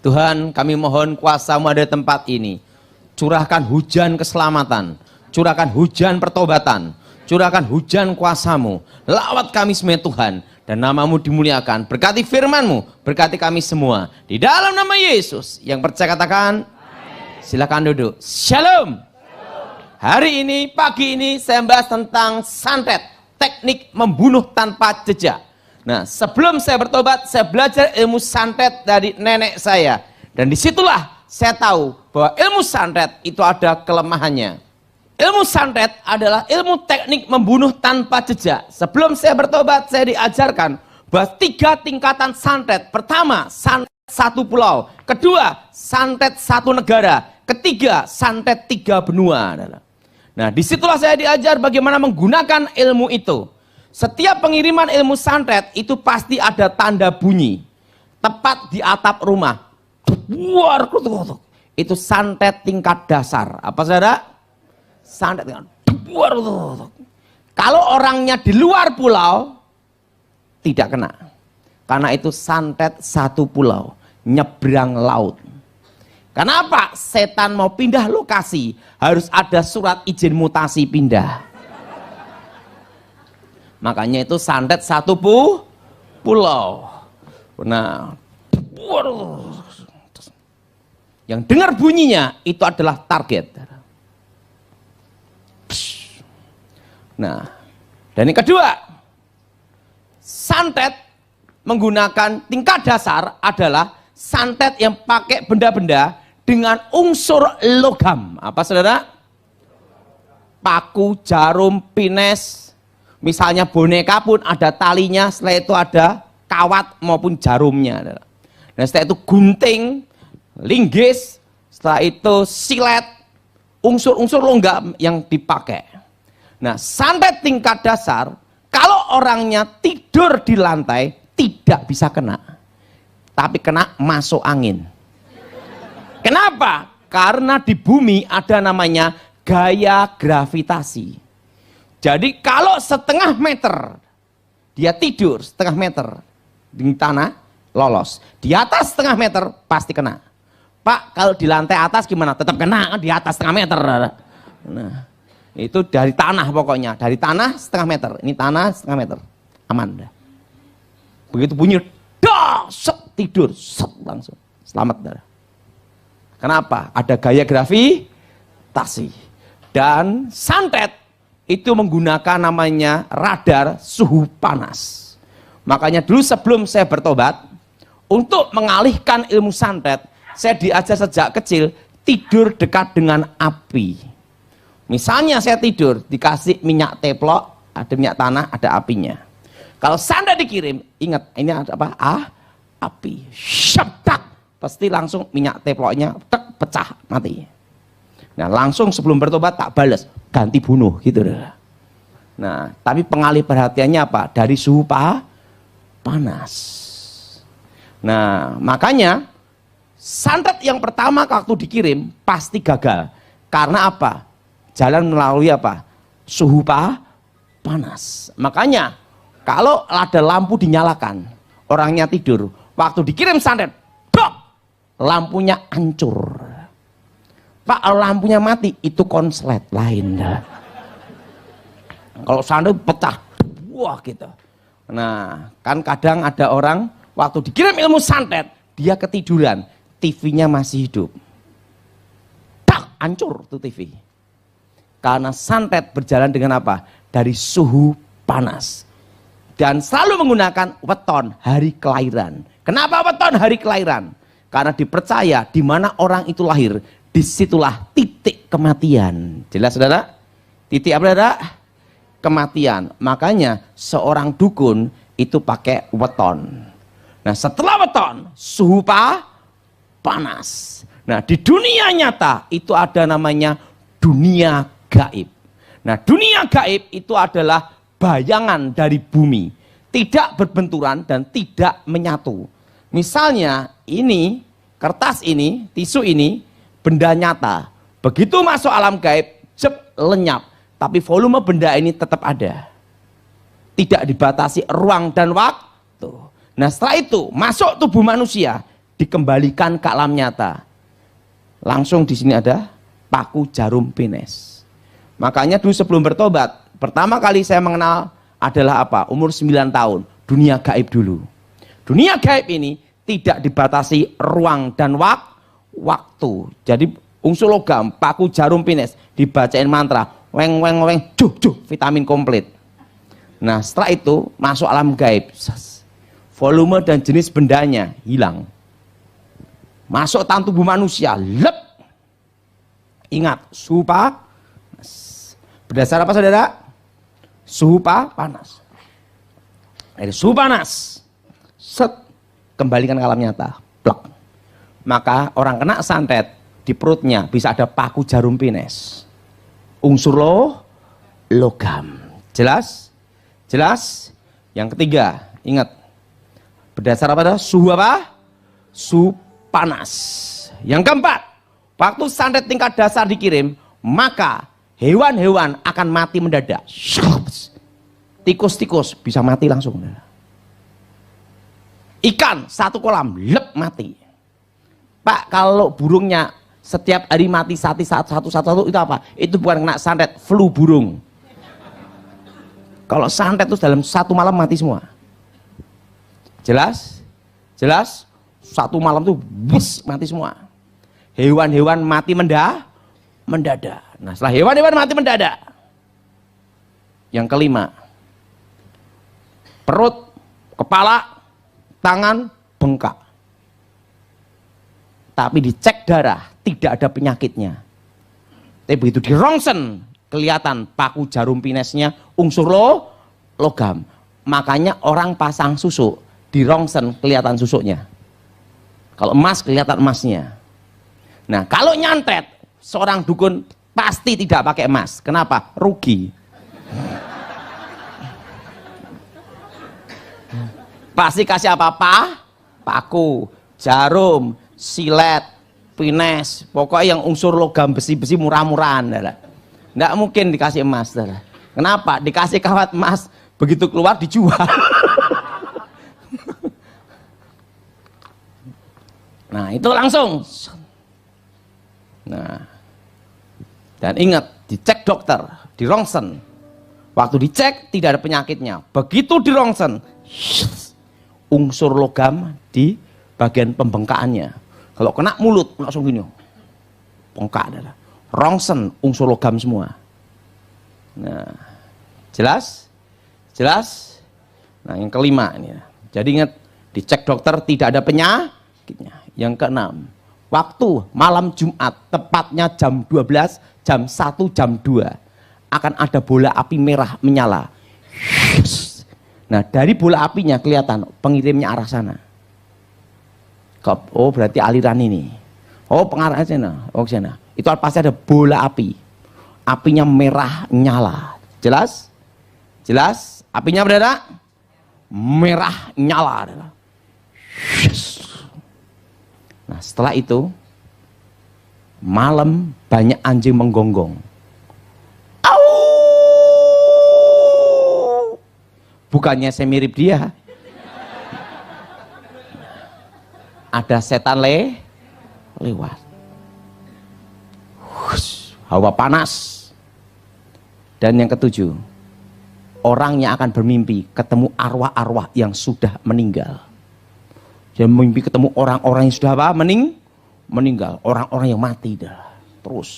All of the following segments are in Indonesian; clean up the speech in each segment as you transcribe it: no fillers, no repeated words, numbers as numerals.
Tuhan, kami mohon kuasa-Mu ada di tempat ini. Curahkan hujan keselamatan, curahkan hujan pertobatan, curahkan hujan kuasa-Mu. Lawat kami semua Tuhan, dan nama-Mu dimuliakan. Berkati firman-Mu, berkati kami semua. Di dalam nama Yesus, yang percaya katakan, silakan duduk. Shalom. Hari ini, pagi ini, saya bahas tentang santet, teknik membunuh tanpa jejak. Nah, sebelum saya bertobat, saya belajar ilmu santet dari nenek saya. Dan disitulah saya tahu bahwa ilmu santet itu ada kelemahannya. Ilmu santet adalah ilmu teknik membunuh tanpa jejak. Sebelum saya bertobat, saya diajarkan bahwa 3 tingkatan santet. Pertama, santet 1 pulau. Kedua, santet 1 negara. Ketiga, santet 3 benua. Nah, disitulah saya diajar bagaimana menggunakan ilmu itu. Setiap pengiriman ilmu santet itu pasti ada tanda bunyi. Tepat di atap rumah. Itu santet tingkat dasar. Apa saudara? Santet tingkat. Kalau orangnya di luar pulau, tidak kena. Karena itu santet 1 pulau. Nyebrang laut. Kenapa? Setan mau pindah lokasi. Harus ada surat izin mutasi pindah. Makanya itu santet 1 pulau. Nah, yang dengar bunyinya itu adalah target. Nah, dan yang kedua, santet menggunakan tingkat dasar adalah santet yang pakai benda-benda dengan unsur logam. Apa saudara? Paku, jarum, pines. Misalnya boneka pun ada talinya, setelah itu ada kawat maupun jarumnya. Nah, setelah itu gunting, linggis, setelah itu silet, unsur-unsur logam yang dipakai. Nah, santet tingkat dasar, kalau orangnya tidur di lantai, tidak bisa kena. Tapi kena masuk angin. Kenapa? Karena di bumi ada namanya gaya gravitasi. Jadi kalau setengah meter, dia tidur setengah meter di tanah, lolos. Di atas setengah meter, pasti kena. Pak, kalau di lantai atas gimana? Tetap kena, di atas setengah meter. Nah, itu dari tanah pokoknya. Dari tanah setengah meter. Ini tanah setengah meter. Aman. Begitu bunyi, dah, set, tidur, set, langsung. Selamat. Kenapa? Ada gaya gravitasi. Dan santet itu menggunakan namanya radar suhu panas. Makanya dulu sebelum saya bertobat, untuk mengalihkan ilmu santet, saya diajar sejak kecil tidur dekat dengan api. Misalnya saya tidur, dikasih minyak teplok, ada minyak tanah, ada apinya. Kalau santet dikirim, ingat ini ada apa? Api. Syabdak. Pasti langsung minyak teploknya pecah, mati. Nah, langsung sebelum bertobat tak balas, ganti bunuh gitu. Nah, tapi pengalih perhatiannya apa? Dari suhu panas. Nah, makanya santet yang pertama waktu dikirim pasti gagal. Karena apa? Jalan melalui apa? Suhu panas. Makanya kalau ada lampu dinyalakan, orangnya tidur, waktu dikirim santet, dok, lampunya hancur. Pak, kalau lampunya mati, itu konslet lain. Kalau santet pecah, wah gitu. Nah, kan kadang ada orang, waktu dikirim ilmu santet, dia ketiduran, TV-nya masih hidup. Tak, hancur tuh TV. Karena santet berjalan dengan apa? Dari suhu panas. Dan selalu menggunakan weton hari kelahiran. Kenapa weton hari kelahiran? Karena dipercaya di mana orang itu lahir, disitulah titik kematian. Jelas saudara? Titik apa saudara? Kematian. Makanya seorang dukun itu pakai weton. Nah, setelah weton, suhu panas. Nah, di dunia nyata itu ada namanya dunia gaib. Nah, dunia gaib itu adalah bayangan dari bumi. Tidak berbenturan dan tidak menyatu. Misalnya ini, kertas ini, tisu ini, benda nyata. Begitu masuk alam gaib, jep, lenyap. Tapi volume benda ini tetap ada. Tidak dibatasi ruang dan waktu. Nah, setelah itu masuk tubuh manusia, dikembalikan ke alam nyata. Langsung di sini ada paku jarum pines. Makanya dulu sebelum bertobat, pertama kali saya mengenal adalah apa? Umur 9 tahun, dunia gaib dulu. Dunia gaib ini tidak dibatasi ruang dan waktu. Jadi unsur logam, paku jarum pines, dibacain mantra, weng weng weng, juh juh, vitamin komplit. Nah setelah itu masuk alam gaib, volume dan jenis bendanya hilang. Masuk tangan tubuh manusia, lep. Ingat, suhu panas. Berdasar apa saudara? Suhu panas. Dari suhu panas, set, kembalikan ke alam nyata, plak. Maka orang kena santet, di perutnya bisa ada paku jarum pines. Unsur logam. Jelas? Jelas? Yang ketiga, ingat. Berdasar apa? Suhu apa? Suhu panas. Yang keempat, waktu santet tingkat dasar dikirim, maka hewan-hewan akan mati mendadak. Tikus-tikus bisa mati langsung. Ikan satu kolam, lep, mati. Pak, kalau burungnya setiap hari mati satu itu apa? Itu bukan kena santet, flu burung. Kalau santet itu dalam satu malam mati semua. Jelas? Jelas? Satu malam tuh bus mati semua. Hewan-hewan mati mendadak. Nah setelah hewan-hewan mati mendadak, yang kelima, perut, kepala, tangan bengkak. Tapi dicek darah tidak ada penyakitnya. Tapi begitu di rongsen kelihatan paku jarum pinesnya unsur logam. Makanya orang pasang susuk di rongsen kelihatan susuknya. Kalau emas kelihatan emasnya. Nah kalau nyantet seorang dukun pasti tidak pakai emas. Kenapa? Rugi. Pasti kasih apa? Paku, jarum, silet, pines, pokoknya yang unsur logam besi-besi murah-murahan. Nggak mungkin dikasih emas. Kenapa? Dikasih kawat emas, begitu keluar dijual. Nah itu langsung. Nah, dan ingat, dicek dokter, di rongsen. Waktu dicek tidak ada penyakitnya. Begitu di rongsen, unsur logam di bagian pembengkaannya. Kalau kena mulut langsung gini, bengkak adalah. Rongsen unsur logam semua. Nah, jelas? Jelas? Nah, yang kelima ini. Jadi ingat, dicek dokter tidak ada penyakitnya. Yang keenam, waktu malam Jumat, tepatnya jam 12, jam 1, jam 2, akan ada bola api merah menyala. Nah, dari bola apinya kelihatan pengirimnya arah sana. Oh, berarti aliran ini. Oh, pengarahnya sana. Oh, sana. Itu pasti ada bola api. Apinya merah nyala. Jelas? Jelas? Apinya berada? Merah nyala. Nah setelah itu malam banyak anjing menggonggong. Au! Bukannya saya mirip dia. Ada setan lewat. Hawa panas. Dan yang ketujuh, orangnya akan bermimpi ketemu arwah-arwah yang sudah meninggal. Dia mimpi ketemu orang-orang yang sudah apa? Meninggal. Orang-orang yang mati dah. Terus.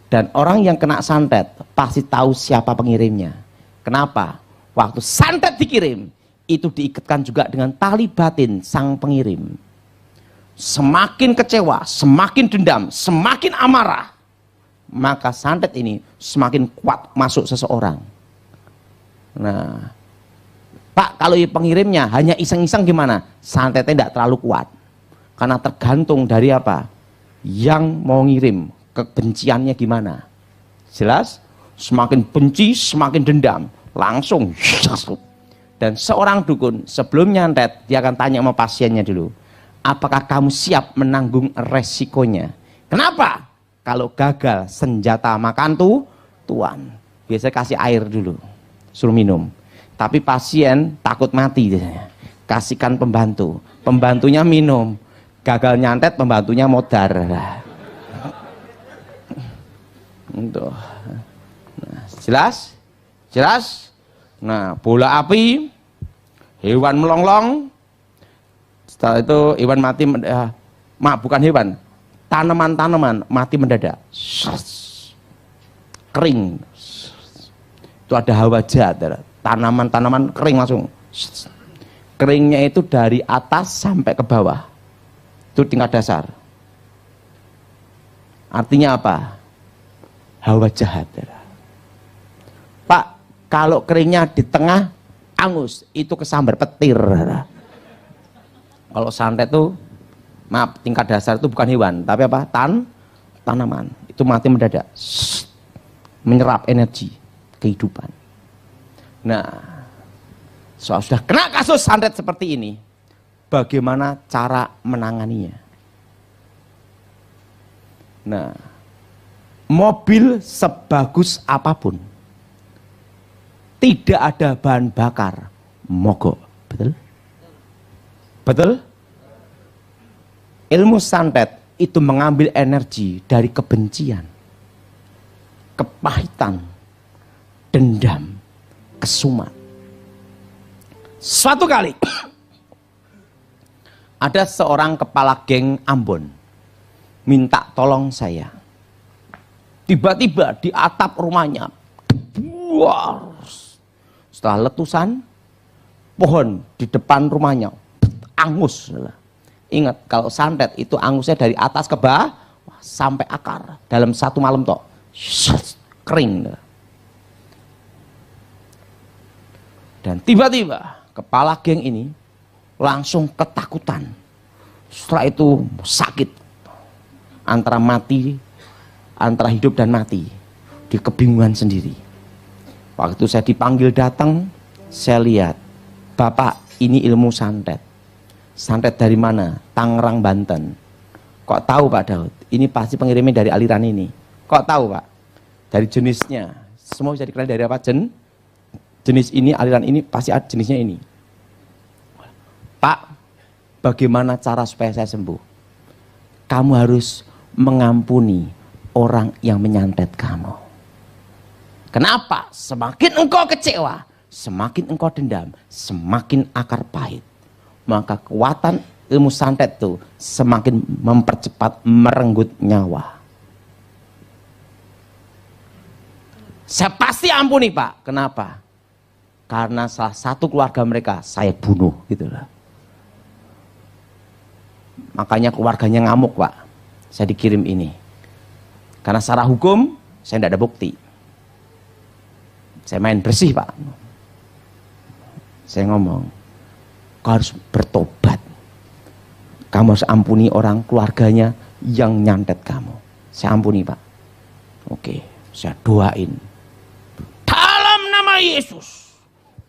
Dan orang yang kena santet pasti tahu siapa pengirimnya. Kenapa? Waktu santet dikirim, itu diikatkan juga dengan tali batin sang pengirim. Semakin kecewa, semakin dendam, semakin amarah, maka santet ini semakin kuat masuk seseorang. Nah, Pak, kalau pengirimnya hanya iseng-iseng gimana? Santetnya tidak terlalu kuat. Karena tergantung dari apa? Yang mau ngirim, kebenciannya gimana. Jelas? Semakin benci, semakin dendam. Langsung. Dan seorang dukun sebelum nyantet, dia akan tanya sama pasiennya dulu. Apakah kamu siap menanggung resikonya? Kenapa? Kalau gagal senjata makan tuan. Biasanya kasih air dulu. Suruh minum. Tapi pasien takut mati. kasihkan pembantu, pembantunya minum, gagal nyantet, pembantunya modar. Untuk jelas? Jelas? Nah, bola api, hewan melonglong, setelah itu hewan mati, bukan hewan, tanaman-tanaman mati mendadak, kering. Itu ada hawa jahat, tanaman-tanaman kering langsung. Keringnya itu dari atas sampai ke bawah. Itu tingkat dasar. Artinya apa? Hawa jahat. Pak, kalau keringnya di tengah angus, itu kesambar petir. Kalau santet itu, maaf, tingkat dasar itu bukan hewan, tapi apa? Tanaman. Itu mati mendadak. Menyerap energi kehidupan. Nah, soal sudah kena kasus santet seperti ini, bagaimana cara menanganinya? Nah, mobil sebagus apapun, tidak ada bahan bakar, mogok. Betul? Betul? Ilmu santet itu mengambil energi dari kebencian, kepahitan, dendam, kesumat. Suatu kali ada seorang kepala geng Ambon minta tolong saya. Tiba-tiba di atap rumahnya, setelah letusan pohon di depan rumahnya angus. Ingat, kalau santet itu angusnya dari atas ke bawah sampai akar dalam satu malam toh, kering. Dan tiba-tiba kepala geng ini langsung ketakutan. Setelah itu sakit, antara mati, antara hidup dan mati, di kebingungan sendiri. Waktu saya dipanggil datang, saya lihat, Bapak, ini ilmu santet. Santet dari mana? Tangerang, Banten. Kok tahu Pak Daud? Ini pasti pengirimnya dari aliran ini. Kok tahu Pak? Dari jenisnya. Semua bisa dikenal dari apa? Jenis ini, aliran ini, pasti jenisnya ini. Pak, bagaimana cara supaya saya sembuh? Kamu harus mengampuni orang yang menyantet kamu. Kenapa? Semakin engkau kecewa, semakin engkau dendam, semakin akar pahit. Maka kekuatan ilmu santet itu semakin mempercepat merenggut nyawa. Saya pasti ampuni Pak. Kenapa? Karena salah satu keluarga mereka saya bunuh gitu lah. Makanya keluarganya ngamuk Pak. Saya dikirim ini. Karena secara hukum saya tidak ada bukti. Saya main bersih Pak. Saya ngomong, kau harus bertobat. Kamu harus ampuni orang keluarganya yang nyantet kamu. Saya ampuni Pak. Oke, saya doain. Dalam nama Yesus.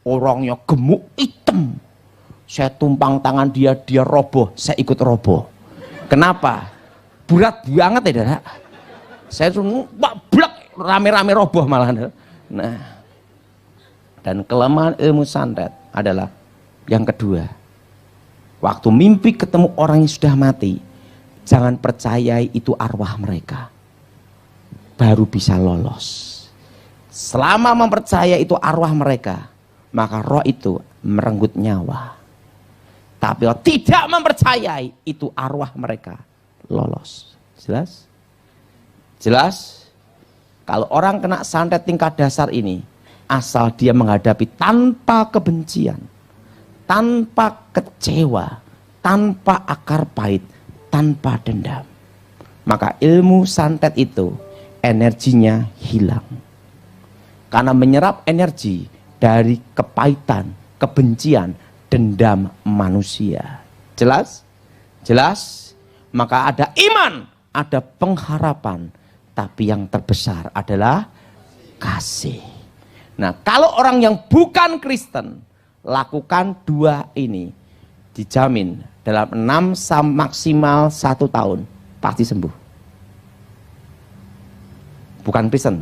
Orangnya gemuk hitam. Saya tumpang tangan dia, dia roboh. Saya ikut roboh. Kenapa? Berat banget ya, Dara. Saya suruh blak, rame-rame roboh malah. Nah, dan kelemahan ilmu santet adalah yang kedua. Waktu mimpi ketemu orang yang sudah mati, jangan percayai itu arwah mereka. Baru bisa lolos. Selama mempercayai itu arwah mereka, maka roh itu merenggut nyawa. Tapi kalau tidak mempercayai itu arwah mereka lolos. Jelas? Jelas? Kalau orang kena santet tingkat dasar ini, asal dia menghadapi tanpa kebencian, tanpa kecewa, tanpa akar pahit, tanpa dendam, maka ilmu santet itu energinya hilang. Karena menyerap energi dari kepahitan, kebencian, dendam manusia. Jelas? Jelas? Maka ada iman, ada pengharapan, tapi yang terbesar adalah kasih. Nah, kalau orang yang bukan Kristen lakukan dua ini, dijamin dalam 6 maksimal 1 tahun pasti sembuh. Bukan Kristen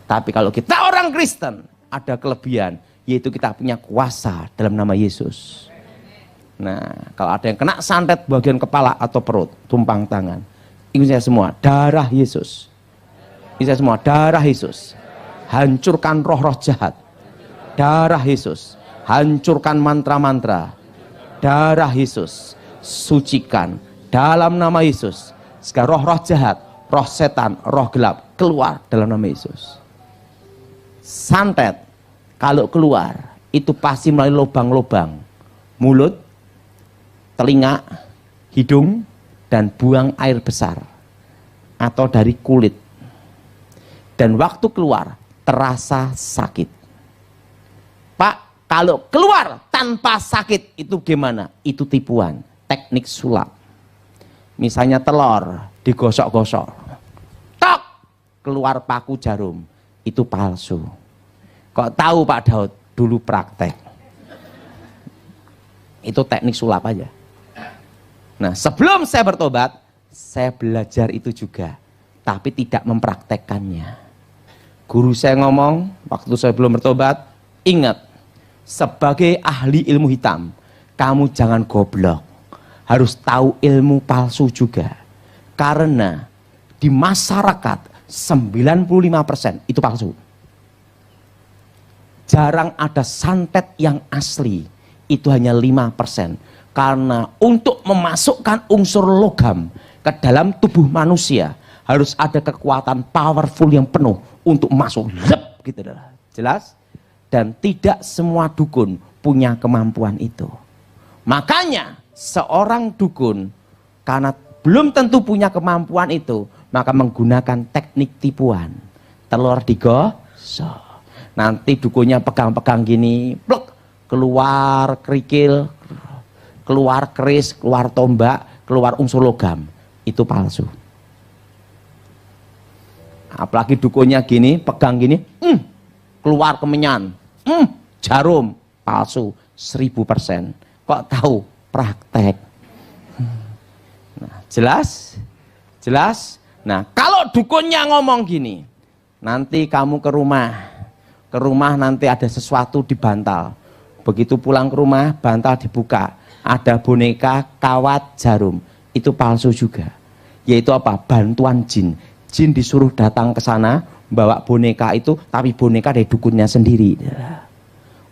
tapi kalau kita orang Kristen ada kelebihan, yaitu kita punya kuasa dalam nama Yesus. Nah, kalau ada yang kena santet bagian kepala atau perut, tumpang tangan, ikuti saya semua, darah Yesus. Ikuti saya semua, darah Yesus. Hancurkan roh-roh jahat. Darah Yesus. Hancurkan mantra-mantra. Darah Yesus. Sucikan dalam nama Yesus. Segala roh-roh jahat, roh setan, roh gelap, keluar dalam nama Yesus. Santet, kalau keluar, itu pasti melalui lubang-lubang. Mulut, telinga, hidung, dan buang air besar. Atau dari kulit. Dan waktu keluar, terasa sakit. Pak, kalau keluar tanpa sakit, itu gimana? Itu tipuan, teknik sulap. Misalnya telur, digosok-gosok. Tok! Keluar paku jarum. Itu palsu. Kok tahu Pak Daud? Dulu praktek. Itu teknik sulap aja. Nah, sebelum saya bertobat, saya belajar itu juga, tapi tidak mempraktekkannya. Guru saya ngomong, waktu saya belum bertobat, ingat, sebagai ahli ilmu hitam, kamu jangan goblok. Harus tahu ilmu palsu juga. Karena di masyarakat, 95% itu palsu. Jarang ada santet yang asli, itu hanya 5%. Karena untuk memasukkan unsur logam ke dalam tubuh manusia harus ada kekuatan powerful yang penuh untuk masuk. Lep, gitu dah. Jelas? Dan tidak semua dukun punya kemampuan itu. Makanya seorang dukun karena belum tentu punya kemampuan itu, maka menggunakan teknik tipuan. Telur digosok. Nanti dukunnya pegang-pegang gini, plek, keluar kerikil, keluar keris, keluar tombak, keluar unsur logam. Itu palsu. Apalagi dukunnya gini, pegang gini, keluar kemenyan, jarum, palsu, 1000%. Kok tahu? Praktek. Nah, jelas? Jelas? Nah, kalau dukunnya ngomong gini, nanti kamu ke rumah nanti ada sesuatu di bantal. Begitu pulang ke rumah, bantal dibuka. Ada boneka kawat jarum, itu palsu juga. Yaitu apa? Bantuan jin. Jin disuruh datang ke sana, bawa boneka itu, tapi boneka dari dukunnya sendiri.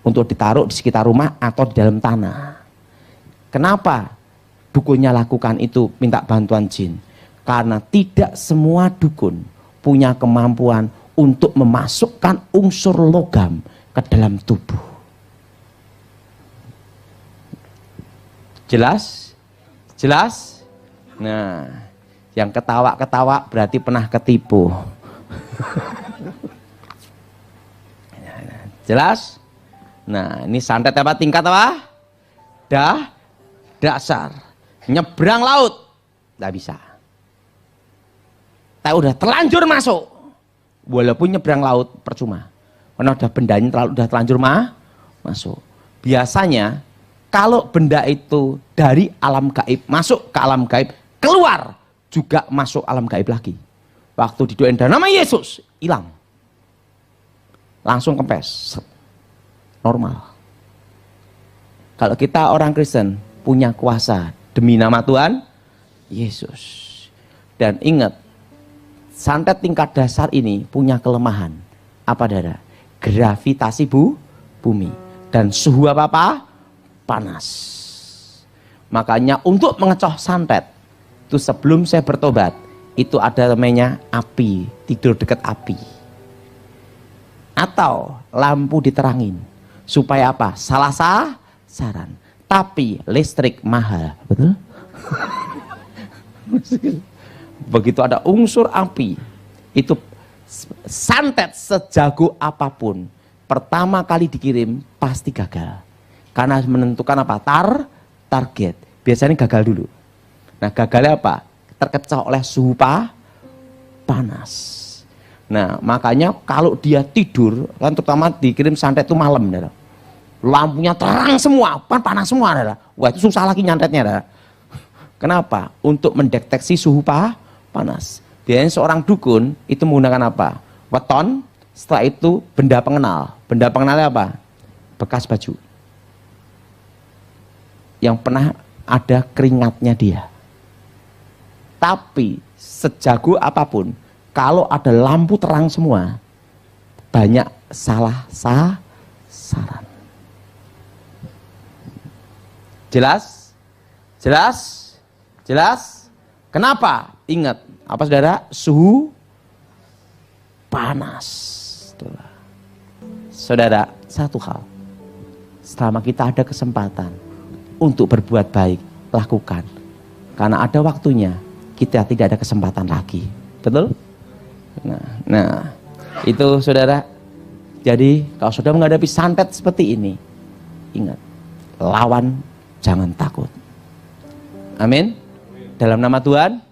Untuk ditaruh di sekitar rumah atau di dalam tanah. Kenapa dukunnya lakukan itu, minta bantuan jin? Karena tidak semua dukun punya kemampuan untuk memasukkan unsur logam ke dalam tubuh. Jelas? Jelas? Nah, yang ketawa-ketawa berarti pernah ketipu. Jelas? Nah, ini santet apa? Tingkat apa? Dasar. Nyebrang laut. Nggak bisa. Tapi udah terlanjur masuk. Walaupun nyebrang laut percuma. Karena udah bendanya udah terlanjur masuk. Biasanya kalau benda itu dari alam gaib, masuk ke alam gaib, keluar juga masuk alam gaib lagi. Waktu didoain dalam nama Yesus, hilang. Langsung kempes. Normal. Kalau kita orang Kristen, punya kuasa demi nama Tuhan Yesus. Dan ingat, santet tingkat dasar ini punya kelemahan. Apa Dara? Gravitasi bumi. Dan suhu apa? Panas. Makanya untuk mengecoh santet itu sebelum saya bertobat itu ada namanya api, tidur dekat api atau lampu diterangin supaya apa? Salah sasaran. Tapi listrik mahal, betul? Begitu ada unsur api itu santet sejago apapun pertama kali dikirim pasti gagal. Karena menentukan apa? Target. Biasanya gagal dulu. Nah, gagalnya apa? Terkecoh oleh suhu panas. Nah, makanya kalau dia tidur, kan terutama dikirim santet itu malam. Lampunya terang semua, kan panas semua. Wah, itu susah lagi nyantetnya. Kenapa? Untuk mendeteksi suhu panas. Biasanya seorang dukun itu menggunakan apa? Weton, setelah itu benda pengenal. Benda pengenalnya apa? bekas baju. Yang pernah ada keringatnya dia. Tapi sejago apapun, kalau ada lampu terang semua, banyak salah sasaran. Jelas? Jelas? Jelas? Kenapa? Ingat, apa saudara? Suhu panas. Saudara, satu hal. Selama kita ada kesempatan untuk berbuat baik, lakukan. Karena ada waktunya kita tidak ada kesempatan lagi. Betul? Nah, itu saudara. Jadi kalau saudara menghadapi santet seperti ini, ingat, lawan, jangan takut. Amin. Dalam nama Tuhan